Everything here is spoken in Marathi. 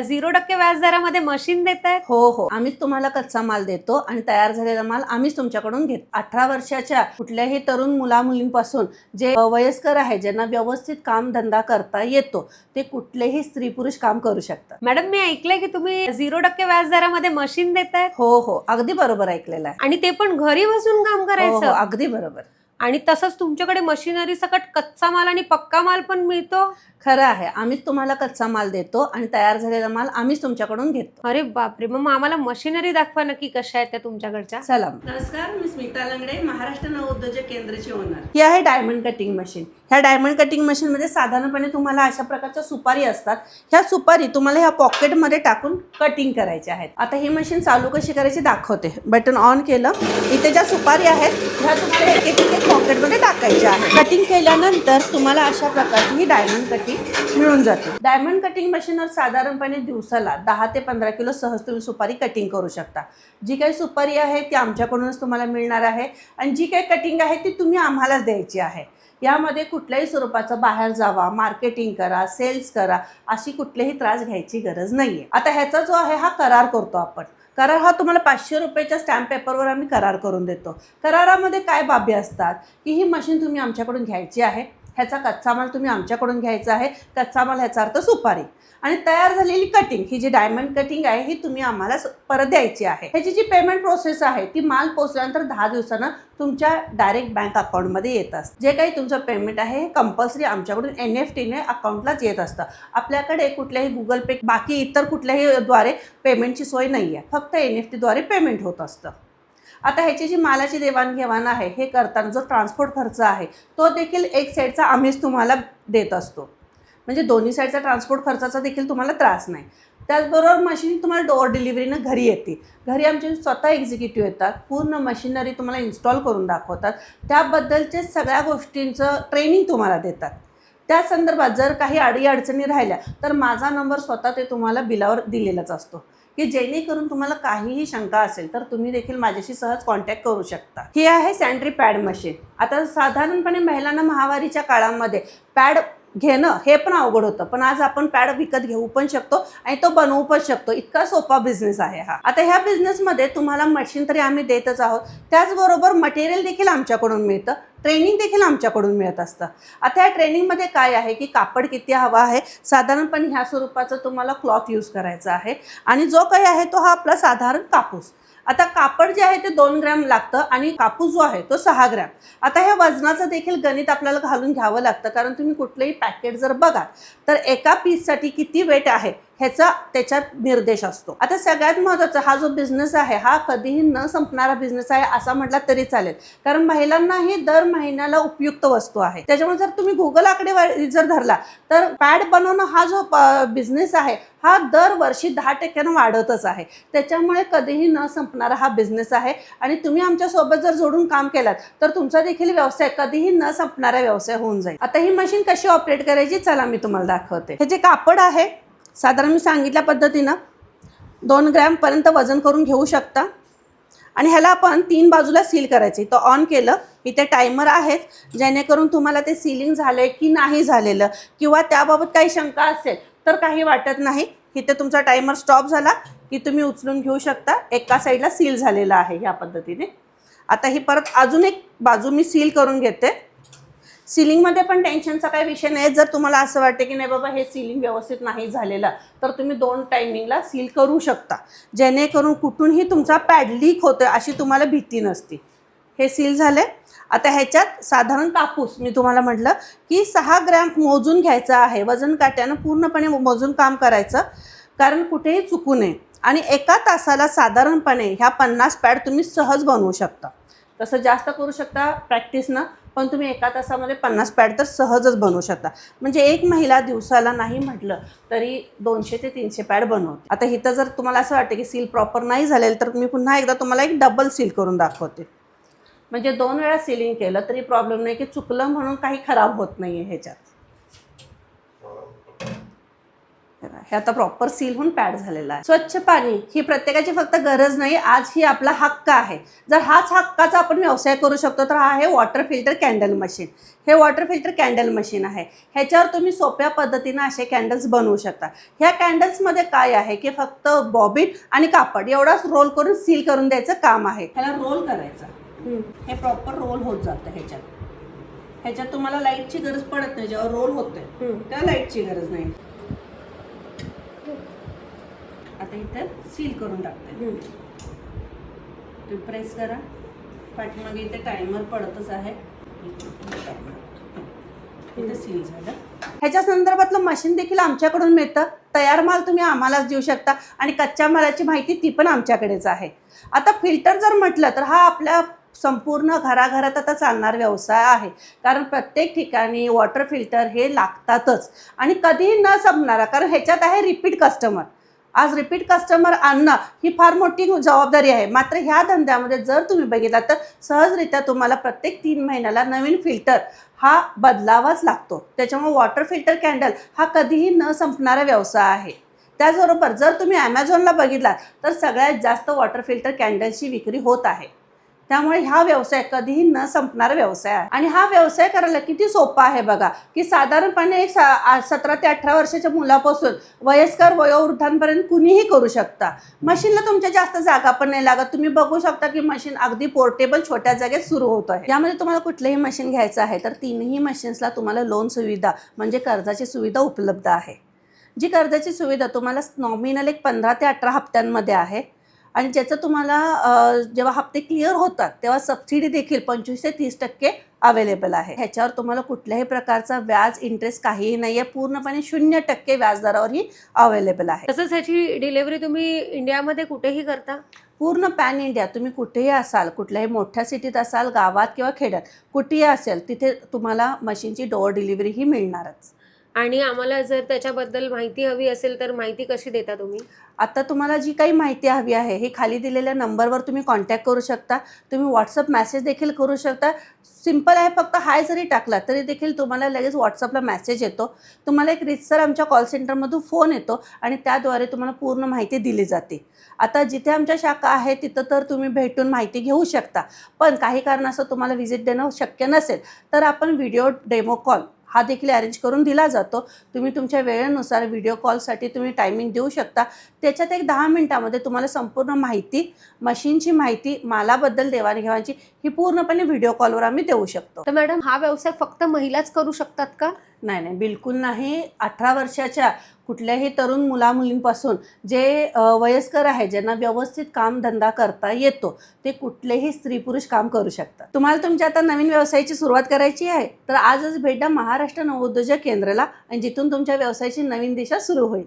0% व्याजदरामध्ये मशीन देतायत? हो, आम्हीच तुम्हाला कच्चा माल देतो आणि तयार झालेला माल आम्हीच तुमच्याकडून घेतो. 18 वर्षाच्या कुठल्याही तरुण मुला-मुलींपासून जे वयस्कर आहे, ज्यांना व्यवस्थित काम धंदा करता येतो, ते कुठलेही स्त्री पुरुष काम करू शकतात. मॅडम, मी ऐकलंय की तुम्ही 0% व्याजदरामध्ये मशीन देतायत? हो, अगदी बरोबर ऐकलेलं आहे. आणि ते पण घरी बसून काम करायचं? अगदी बरोबर. आणि तसंच तुमच्याकडे मशिनरी सकट कच्चा माल आणि पक्का माल पण मिळतो? खरं आहे, आम्हीच तुम्हाला कच्चा माल देतो आणि तयार झालेला माल आम्हीच तुमच्याकडून घेतो. अरे बापरे, मग आम्हाला मशिनरी दाखवा नक्की कशा आहेत त्या तुमच्याकडच्या. चला. नमस्कार, मी स्मिता लंगडे, महाराष्ट्र नवउद्योजक केंद्राची ओनर. ही आहे डायमंड कटिंग मशीन. ह्या डायमंड कटिंग मशीन मध्ये साधारणपणे तुम्हाला अशा प्रकारच्या सुपारी असतात. ह्या सुपारी तुम्हाला ह्या पॉकेटमध्ये टाकून कटिंग करायच्या आहेत. आता ही मशीन चालू कशी करायची दाखवते. बटन ऑन केलं, इथे ज्या सुपारी आहेत ह्या तुम्हाला एक पॉकेटमध्ये टाकायच्या आहेत. कटिंग केल्यानंतर तुम्हाला अशा प्रकारची ही डायमंड कटिंग मिळून जाते. डायमंड कटिंग मशीनवर साधारणपणे दिवसाला 10 ते 15 किलो सहज तुम्ही सुपारी कटिंग करू शकता. जी काही सुपारी आहे ती आमच्याकडूनच तुम्हाला मिळणार आहे आणि जी काही कटिंग आहे ती तुम्ही आम्हालाच द्यायची आहे. यामध्ये कुठल्याही स्वरूपाचं बाहेर जावा, मार्केटिंग करा, सेल्स करा, अशी कुठलेही त्रास घ्यायची गरज नाहीये. आता ह्याचा जो आहे हा करार करतो आपण. करार हा तुम्हाला 500 रुपयाच्या स्टॅम्प पेपरवर आम्ही करार करून देतो. करारामध्ये काय बाबी असतात की ही मशीन तुम्ही आमच्याकडून घ्यायची आहे, ह्याचा कच्चा माल तुम्ही आमच्याकडून घ्यायचा आहे. कच्चा माल ह्याचा अर्थ सुपारी आणि तयार झालेली कटिंग, ही जी डायमंड कटिंग आहे ही तुम्ही आम्हाला परत द्यायची आहे. ह्याची जी पेमेंट प्रोसेस आहे ती माल पोचल्यानंतर 10 दिवसानं तुमच्या डायरेक्ट बँक अकाउंटमध्ये येत असतं. जे काही तुमचं पेमेंट आहे हे कंपल्सरी आमच्याकडून NEFTने अकाउंटलाच येत असतं. आपल्याकडे कुठल्याही गुगल पे बाकी इतर कुठल्याही द्वारे पेमेंटची सोय नाही आहे. फक्त NEFTद्वारे पेमेंट होत असतं. आता ह्याची जी मालाची देवाणघेवाण आहे हे करताना जो ट्रान्सपोर्ट खर्च आहे तो देखील एक साईडचा आम्हीच तुम्हाला देत असतो. म्हणजे दोन्ही साईडचा ट्रान्सपोर्ट खर्चाचा देखील तुम्हाला त्रास नाही. त्याचबरोबर मशीन तुम्हाला डोअर डिलिव्हरीनं घरी येते. घरी आमचे स्वतः एक्झिक्युटिव्ह येतात, पूर्ण मशिनरी तुम्हाला इन्स्टॉल करून दाखवतात. त्याबद्दलचे सगळ्या गोष्टींचं ट्रेनिंग तुम्हाला देतात. त्या संदर्भात जर काही अडीअडचणी राहिल्या तर माझा नंबर स्वतः ते तुम्हाला बिलावर दिलेलाच असतो की जेणेकरून तुम्हाला काहीही शंका असेल तर तुम्ही देखील माझ्याशी सहज कॉन्टॅक्ट करू शकता. ही आहे सॅनिटरी पॅड मशीन. आता साधारणपणे महिलांना महावारीच्या काळामध्ये पॅड घेणं हे पण अवघड होतं, पण आज आपण पॅड विकत घेऊ पण शकतो आणि तो बनवू पण शकतो. इतका सोपा बिझनेस आहे हा. आता ह्या बिझनेसमध्ये तुम्हाला मशीन तरी आम्ही देतच आहोत, त्याचबरोबर मटेरियल देखील आमच्याकडून मिळतं, ट्रेनिंग देखील आमच्याकडून मिळत असतं. आता या ट्रेनिंगमध्ये काय आहे की कापड किती हवा आहे, साधारणपणे ह्या स्वरूपाचं तुम्हाला क्लॉथ यूज करायचा आहे आणि जो काही आहे तो हा आपला साधारण कापूस. आता कापड जे आहे ते 2 ग्रॅम लागतं आणि कापूस जो आहे तो 6 ग्रॅम. आता ह्या वजनाचं देखील गणित आपल्याला घालून घ्यावं लागतं, कारण तुम्ही कुठलंही पॅकेट जर बघाल तर एका पीससाठी किती वेट आहे ह्याचा त्याच्यात निर्देश असतो. आता सगळ्यात महत्त्वाचा हा जो बिझनेस आहे हा कधीही न संपणारा बिझनेस आहे असा म्हटला तरी चालेल, कारण महिलांनाही दर महिन्याला उपयुक्त वस्तू आहे. त्याच्यामुळे जर तुम्ही गुगल आकडेवारी जर धरला तर पॅड बनवणं हा जो बिझनेस आहे हा दरवर्षी 10% वाढतच आहे. त्याच्यामुळे कधीही न संपणारा हा बिझनेस आहे आणि तुम्ही आमच्यासोबत जर जोडून काम केलात तर तुमचा देखील व्यवसाय कधीही न संपणारा व्यवसाय होऊन जाईल. आता ही मशीन कशी ऑपरेट करायची चला मी तुम्हाला दाखवते. हे जे कापड आहे साधारण मी सांगितल्या पद्धतीनं 2 ग्रॅमपर्यंत वजन करून घेऊ शकता आणि ह्याला आपण 3 बाजूला सील करायचं. तो ऑन केलं, इथे टायमर आहे जेणेकरून तुम्हाला ते सीलिंग झालं की नाही झालेलं किंवा त्याबाबत काही शंका असेल तर काही वाटत नाही. इथे तुमचा टायमर स्टॉप झाला की तुम्ही उचलून घेऊ शकता. एका साईडला सील झालेलं आहे या पद्धतीने. आता ही परत अजून एक बाजू मी सील करून घेते. सीलिंगमध्ये पण टेन्शनचा काही विषय नाही. जर तुम्हाला असं वाटते की नाही बाबा हे सीलिंग व्यवस्थित नाही झालेलं तर तुम्ही 2 टायमिंगला सील करू शकता, जेणेकरून कुठूनही तुमचा पॅड लीक होतोय अशी तुम्हाला भीती नसते. हे सील झाले. आता ह्याच्यात साधारण कापूस मी तुम्हाला म्हटलं की 6 ग्रॅम मोजून घ्यायचं आहे. वजन काट्यानं पूर्णपणे मोजून काम करायचं, कारण कुठेही चुकू नये. आणि एका तासाला साधारणपणे ह्या 50 पॅड तुम्ही सहज बनवू शकता. तसं जास्त करू शकता प्रॅक्टिसनं, पण तुम्ही एका तासामध्ये 50 पॅड तर सहजच बनवू शकता. म्हणजे एक महिला दिवसाला नाही म्हटलं तरी 200 ते 300 पॅड बनवते. आता इथं जर तुम्हाला असं वाटतं की सील प्रॉपर नाही झालेलं तर मी पुन्हा एकदा तुम्हाला एक डबल सील करून दाखवते. म्हणजे 2 वेळा सीलिंग केलं तरी प्रॉब्लेम नाही की चुकलं म्हणून काही खराब होत नाही आहे ह्याच्यात. हे आता प्रॉपर सील होऊन पॅड झालेला आहे. स्वच्छ पाणी ही प्रत्येकाची फक्त गरज नाही, आज ही आपला हक्क आहे. जर हाच हक्काचा आपण व्यवसाय करू शकतो तर हा आहे वॉटर फिल्टर कॅन्डल मशीन. हे वॉटर फिल्टर कॅन्डल मशीन आहे. ह्याच्यावर तुम्ही सोप्या पद्धतीनं असे कॅन्डल्स बनवू शकता. ह्या कॅन्डल्समध्ये काय आहे की फक्त बॉबिन आणि कापड एवढाच रोल करून सील करून द्यायचं काम आहे. ह्याला रोल करायचा, हे प्रॉपर रोल होत जातं. ह्याच्यात तुम्हाला लाईटची गरज पडत नाही. जेव्हा रोल होतोय तेव्हा लाईटची गरज नाही. आता इथे सील करून टाकते. तुम्ही प्रेस करा, पाठीमागे इथे टायमर पडतच आहे. इथे सील झालं. ह्याच्या संदर्भातलं मशीन देखील आमच्याकडून मिळतं. तयार माल तुम्ही आम्हालाच देऊ शकता आणि कच्च्या मालाची माहिती ती पण आमच्याकडेच आहे. आता फिल्टर जर म्हटलं तर हा आपल्या संपूर्ण घराघरात आता चालणारा व्यवसाय आहे. कारण प्रत्येक ठिकाणी वॉटर फिल्टर हे लागतातच आणि कधीही न संपणारा, कारण ह्याच्यात आहे रिपीट कस्टमर. आज रिपीट कस्टमर आणणं ही फार मोठी जबाबदारी आहे. मात्र ह्या धंद्यामध्ये जर तुम्ही बघितला तर सहजरित्या तुम्हाला प्रत्येक 3 महिन्याला नवीन फिल्टर हा बदलावाच लागतो. त्याच्यामुळे वॉटर फिल्टर कॅन्डल हा कधीही न संपणारा व्यवसाय आहे. त्याचबरोबर जर तुम्ही ॲमेझॉनला बघितलात तर सगळ्यात जास्त वॉटर फिल्टर कॅन्डलची विक्री होत आहे. त्यामुळे हा व्यवसाय कधीही न संपणारा व्यवसाय आहे. आणि हा व्यवसाय करायला किती सोपा आहे बघा, की साधारणपणे 17 ते 18 वर्षाच्या मुलापासून वयस्कर वयोवृद्धांपर्यंत कुणीही करू शकता. मशीनला तुमच्या जास्त जागा पण नाही लागत. तुम्ही बघू शकता की मशीन अगदी पोर्टेबल छोट्या जागेत सुरू होत आहे. यामध्ये तुम्हाला कुठलंही मशीन घ्यायचं आहे तर 3ही मशीन्सला तुम्हाला लोन सुविधा म्हणजे कर्जाची सुविधा उपलब्ध आहे. जी कर्जाची सुविधा तुम्हाला नॉमिनल एक 15 ते 18 हप्त्यांमध्ये आहे आणि ज्याचं तुम्हाला जेव्हा हप्ते क्लिअर होतात तेव्हा सबसिडी देखील 25 ते 30% अवेलेबल आहे. ह्याच्यावर तुम्हाला कुठल्याही प्रकारचा व्याज इंटरेस्ट काहीही नाही आहे. पूर्णपणे 0% व्याजदरावर ही अवेलेबल आहे. तसंच ह्याची डिलेव्हरी तुम्ही इंडियामध्ये कुठेही करता? पूर्ण पॅन इंडिया तुम्ही कुठेही असाल, कुठल्याही मोठ्या सिटीत असाल, गावात किंवा खेड्यात कुठेही असेल तिथे तुम्हाला मशीनची डोअर डिलिव्हरी ही मिळणारच. आणि आम्हाला जर त्याच्याबद्दल माहिती हवी असेल तर माहिती कशी देता तुम्ही? आता तुम्हाला जी काही माहिती हवी आहे ही खाली दिलेल्या नंबरवर तुम्ही कॉन्टॅक्ट करू शकता. तुम्ही व्हॉट्सअप मेसेज देखील करू शकता. सिंपल आहे, फक्त हाय जरी टाकला तरी देखील तुम्हाला लगेच व्हॉट्सअपला मेसेज येतो. तुम्हाला एक रीतसर आमच्या कॉल सेंटरमधून फोन येतो आणि त्याद्वारे तुम्हाला पूर्ण माहिती दिली जाते. आता जिथे आमच्या शाखा आहे तिथं तर तुम्ही भेटून माहिती घेऊ शकता, पण काही कारणास्तव तुम्हाला व्हिजिट देणं शक्य नसेल तर आपण व्हिडिओ डेमो कॉल हा देखील अरेंज करून दिला जातो. तुम्ही तुमच्या वेळेनुसार व्हिडिओ कॉलसाठी तुम्ही टायमिंग देऊ शकता. त्याच्यात एक 10 मिनिटामध्ये तुम्हाला संपूर्ण माहिती, मशीनची माहिती, मालाबद्दल देवाणघेवाणची ही पूर्णपणे व्हिडिओ कॉलवर आम्ही देऊ शकतो. तर मॅडम हा व्यवसाय फक्त महिलाच करू शकतात का? नाही, बिलकुल नाही. 18 वर्षाच्या कुठल्याही तरुण मुलामुलींपासून जे वयस्कर आहे, ज्यांना व्यवस्थित कामधंदा करता येतो, ते कुठलेही स्त्री पुरुष काम करू शकतात. तुम्हाला तुमच्या आता नवीन व्यवसायाची सुरुवात करायची आहे तर आजच भेट द्या महाराष्ट्र नवोद्योजक केंद्राला आणि जिथून तुमच्या व्यवसायाची नवीन दिशा सुरू होईल.